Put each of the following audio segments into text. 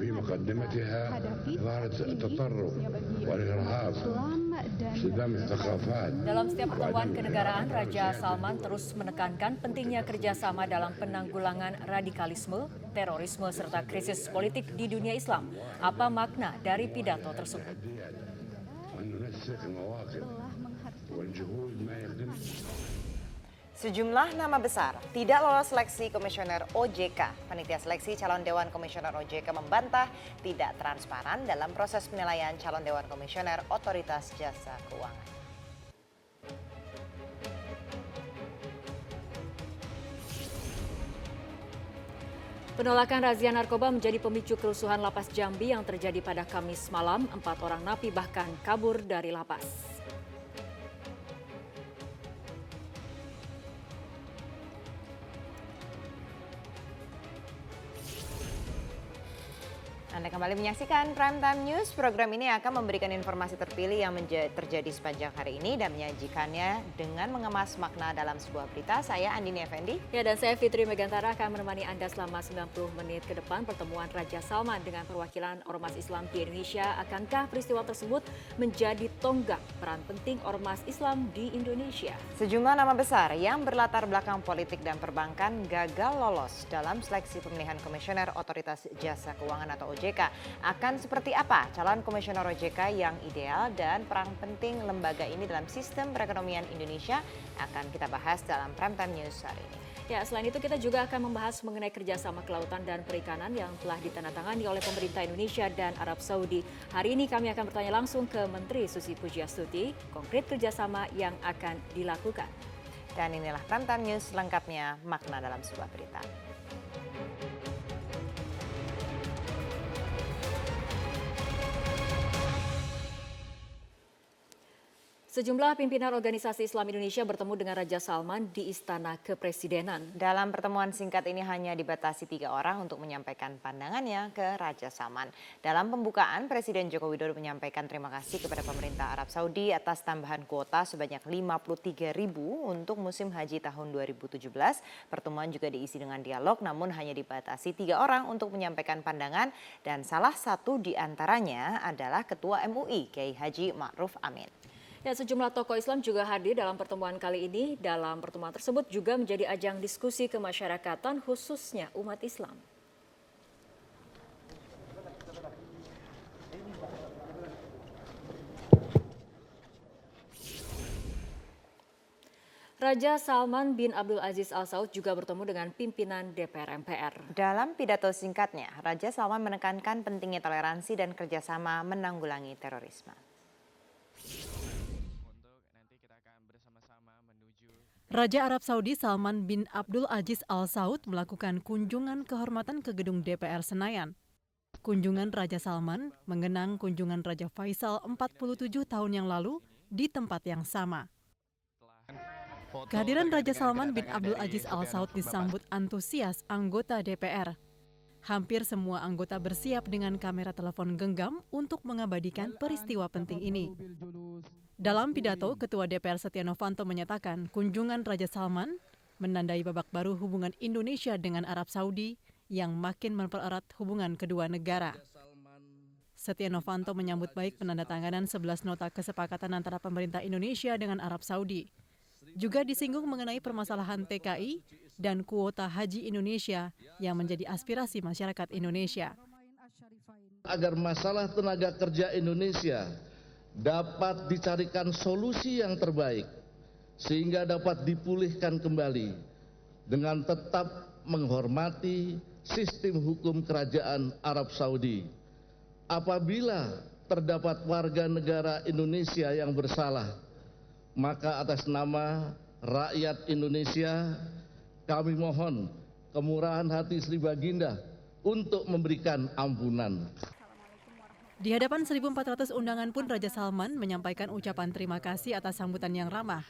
وفي مقدمتها ظاهرة التطرف والإرهاب استخدام الثقافات. Dalam setiap pertemuan kenegaraan, Raja Salman terus menekankan pentingnya kerjasama dalam penanggulangan radikalisme, terorisme, serta krisis politik di dunia Islam. Apa makna dari pidato tersebut? Sejumlah nama besar tidak lolos seleksi komisioner OJK. Panitia seleksi calon Dewan Komisioner OJK membantah tidak transparan dalam proses penilaian calon Dewan Komisioner Otoritas Jasa Keuangan. Penolakan razia narkoba menjadi pemicu kerusuhan lapas Jambi yang terjadi pada Kamis malam. 4 orang napi bahkan kabur dari lapas. Anda kembali menyaksikan Prime Time News. Program ini akan memberikan informasi terpilih yang terjadi sepanjang hari ini dan menyajikannya dengan mengemas makna dalam sebuah berita. Saya Andini Effendi. Ya, dan saya Fitri Megantara akan menemani Anda selama 90 menit ke depan. Pertemuan Raja Salman dengan perwakilan Ormas Islam di Indonesia. Akankah peristiwa tersebut menjadi tonggak peran penting Ormas Islam di Indonesia? Sejumlah nama besar yang berlatar belakang politik dan perbankan gagal lolos dalam seleksi pemilihan komisioner Otoritas Jasa Keuangan atau OJK. Akan seperti apa calon komisioner OJK yang ideal dan peran penting lembaga ini dalam sistem perekonomian Indonesia akan kita bahas dalam Prime Time News hari ini. Ya, selain itu kita juga akan membahas mengenai kerjasama kelautan dan perikanan yang telah ditandatangani oleh pemerintah Indonesia dan Arab Saudi. Hari ini kami akan bertanya langsung ke Menteri Susi Pujiastuti, konkret kerjasama yang akan dilakukan. Dan inilah Prime Time News lengkapnya, makna dalam sebuah berita. Sejumlah pimpinan organisasi Islam Indonesia bertemu dengan Raja Salman di Istana Kepresidenan. Dalam pertemuan singkat ini hanya dibatasi 3 orang untuk menyampaikan pandangannya ke Raja Salman. Dalam pembukaan, Presiden Joko Widodo menyampaikan terima kasih kepada pemerintah Arab Saudi atas tambahan kuota sebanyak 53.000 untuk musim haji tahun 2017. Pertemuan juga diisi dengan dialog, namun hanya dibatasi 3 orang untuk menyampaikan pandangan dan salah satu di antaranya adalah Ketua MUI, Kiai Haji Ma'ruf Amin. Ya, sejumlah tokoh Islam juga hadir dalam pertemuan kali ini. Dalam pertemuan tersebut juga menjadi ajang diskusi kemasyarakatan khususnya umat Islam. Raja Salman bin Abdul Aziz Al Saud juga bertemu dengan pimpinan DPR MPR. Dalam pidato singkatnya, Raja Salman menekankan pentingnya toleransi dan kerjasama menanggulangi terorisme. Raja Arab Saudi Salman bin Abdul Aziz Al Saud melakukan kunjungan kehormatan ke gedung DPR Senayan. Kunjungan Raja Salman mengenang kunjungan Raja Faisal 47 tahun yang lalu di tempat yang sama. Kehadiran Raja Salman bin Abdul Aziz Al Saud disambut antusias anggota DPR. Hampir semua anggota bersiap dengan kamera telepon genggam untuk mengabadikan peristiwa penting ini. Dalam pidato, Ketua DPR Setia Novanto menyatakan kunjungan Raja Salman menandai babak baru hubungan Indonesia dengan Arab Saudi yang makin mempererat hubungan kedua negara. Setia Novanto menyambut baik penandatanganan 11 nota kesepakatan antara pemerintah Indonesia dengan Arab Saudi. Juga disinggung mengenai permasalahan TKI dan kuota haji Indonesia yang menjadi aspirasi masyarakat Indonesia. Agar masalah tenaga kerja Indonesia dapat dicarikan solusi yang terbaik sehingga dapat dipulihkan kembali dengan tetap menghormati sistem hukum kerajaan Arab Saudi. Apabila terdapat warga negara Indonesia yang bersalah, maka atas nama rakyat Indonesia kami mohon kemurahan hati Sri Baginda untuk memberikan ampunan. Di hadapan 1.400 undangan pun Raja Salman menyampaikan ucapan terima kasih atas sambutan yang ramah.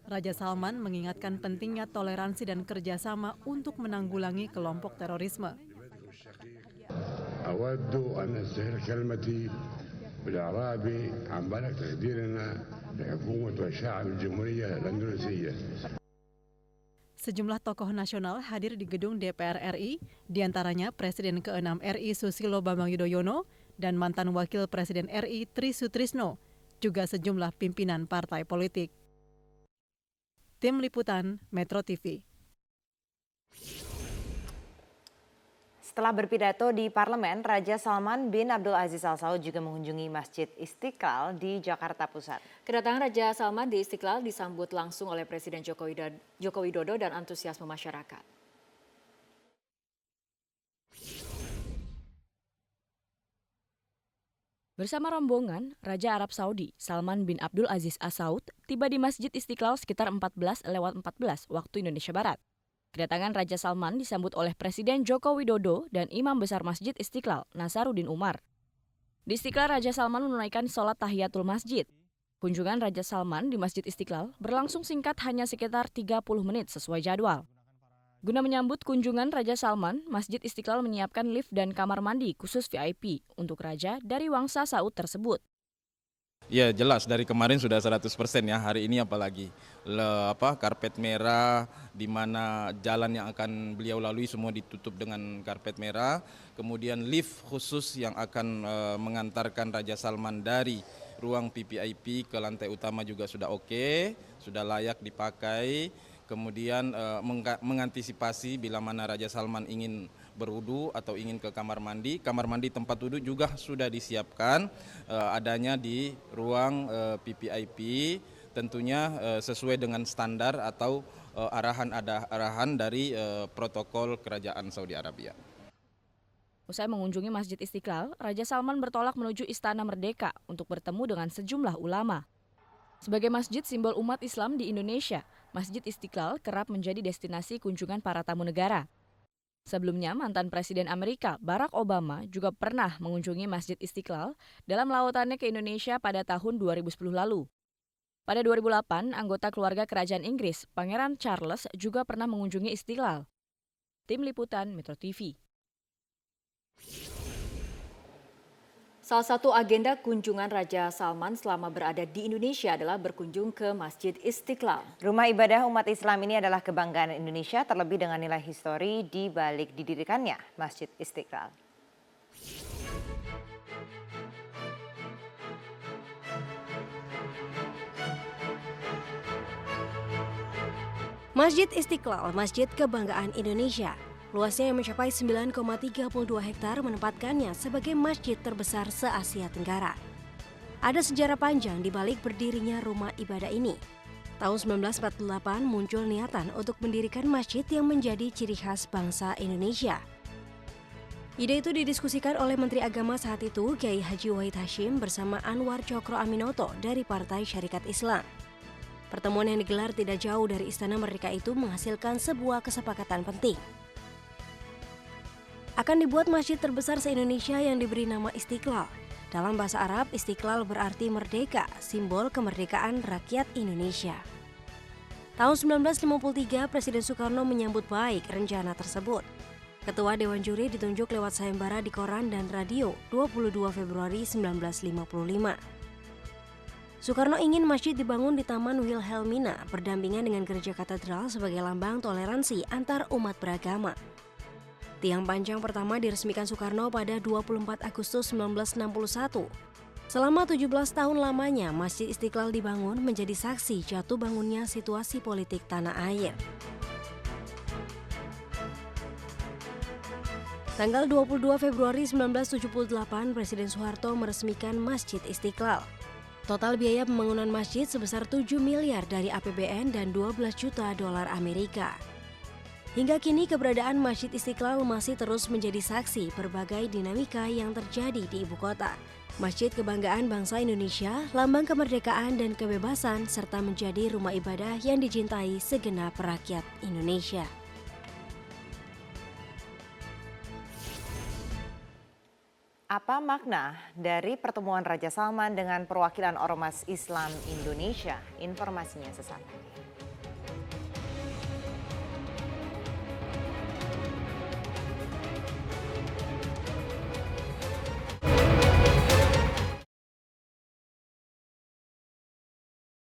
Raja Salman mengingatkan pentingnya toleransi dan kerjasama untuk menanggulangi kelompok terorisme. أود أن أستهل كلمتي بالإعرابي عن بلغ تقديرنا لحكومة وشعب الجمهورية الأندونيسية. Sejumlah tokoh nasional hadir di gedung DPR RI, diantaranya Presiden ke-6 RI Susilo Bambang Yudhoyono dan mantan Wakil Presiden RI Tri Sutrisno, juga sejumlah pimpinan partai politik. Tim Liputan Metro TV. Setelah berpidato di parlemen, Raja Salman bin Abdul Aziz Al Saud juga mengunjungi Masjid Istiqlal di Jakarta Pusat. Kedatangan Raja Salman di Istiqlal disambut langsung oleh Presiden Joko Widodo dan antusiasme masyarakat. Bersama rombongan, Raja Arab Saudi Salman bin Abdul Aziz Al Saud tiba di Masjid Istiqlal sekitar 14:14 waktu Indonesia Barat. Kedatangan Raja Salman disambut oleh Presiden Joko Widodo dan Imam Besar Masjid Istiqlal, Nasaruddin Umar. Di Istiqlal, Raja Salman menunaikan sholat tahiyatul masjid. Kunjungan Raja Salman di Masjid Istiqlal berlangsung singkat hanya sekitar 30 menit sesuai jadwal. Guna menyambut kunjungan Raja Salman, Masjid Istiqlal menyiapkan lift dan kamar mandi khusus VIP untuk Raja dari Wangsa Saud tersebut. Ya jelas dari kemarin sudah 100% ya, hari ini apalagi karpet merah di mana jalan yang akan beliau lalui semua ditutup dengan karpet merah. Kemudian lift khusus yang akan mengantarkan Raja Salman dari ruang VVIP ke lantai utama juga sudah oke, sudah layak dipakai. Kemudian mengantisipasi bila mana Raja Salman ingin berwudu atau ingin ke kamar mandi tempat duduk juga sudah disiapkan adanya di ruang VVIP, tentunya sesuai dengan standar atau arahan dari protokol Kerajaan Saudi Arabia. Usai mengunjungi Masjid Istiqlal, Raja Salman bertolak menuju Istana Merdeka untuk bertemu dengan sejumlah ulama. Sebagai masjid simbol umat Islam di Indonesia, Masjid Istiqlal kerap menjadi destinasi kunjungan para tamu negara. Sebelumnya, mantan Presiden Amerika Barack Obama juga pernah mengunjungi Masjid Istiqlal dalam lawatannya ke Indonesia pada tahun 2010 lalu. Pada 2008, anggota keluarga Kerajaan Inggris, Pangeran Charles, juga pernah mengunjungi Istiqlal. Tim Liputan Metro TV. Salah satu agenda kunjungan Raja Salman selama berada di Indonesia adalah berkunjung ke Masjid Istiqlal. Rumah ibadah umat Islam ini adalah kebanggaan Indonesia, terlebih dengan nilai histori di balik didirikannya Masjid Istiqlal. Masjid Istiqlal, masjid kebanggaan Indonesia. Luasnya yang mencapai 9,32 hektar menempatkannya sebagai masjid terbesar se-Asia Tenggara. Ada sejarah panjang di balik berdirinya rumah ibadah ini. Tahun 1948 muncul niatan untuk mendirikan masjid yang menjadi ciri khas bangsa Indonesia. Ide itu didiskusikan oleh Menteri Agama saat itu, Kiai Haji Wahid Hashim bersama Anwar Cokro Aminoto dari Partai Syarikat Islam. Pertemuan yang digelar tidak jauh dari Istana Merdeka itu menghasilkan sebuah kesepakatan penting. Akan dibuat masjid terbesar se-Indonesia yang diberi nama Istiqlal. Dalam bahasa Arab, Istiqlal berarti merdeka, simbol kemerdekaan rakyat Indonesia. Tahun 1953, Presiden Soekarno menyambut baik rencana tersebut. Ketua Dewan Juri ditunjuk lewat sayembara di koran dan radio 22 Februari 1955. Soekarno ingin masjid dibangun di Taman Wilhelmina berdampingan dengan gereja katedral sebagai lambang toleransi antar umat beragama. Tiang panjang pertama diresmikan Soekarno pada 24 Agustus 1961. Selama 17 tahun lamanya, Masjid Istiqlal dibangun menjadi saksi jatuh bangunnya situasi politik tanah air. Tanggal 22 Februari 1978, Presiden Soeharto meresmikan Masjid Istiqlal. Total biaya pembangunan masjid sebesar 7 miliar dari APBN dan 12 juta dolar Amerika. Hingga kini keberadaan Masjid Istiqlal masih terus menjadi saksi berbagai dinamika yang terjadi di ibu kota. Masjid kebanggaan bangsa Indonesia, lambang kemerdekaan dan kebebasan, serta menjadi rumah ibadah yang dicintai segenap rakyat Indonesia. Apa makna dari pertemuan Raja Salman dengan perwakilan Ormas Islam Indonesia? Informasinya sesaat lagi.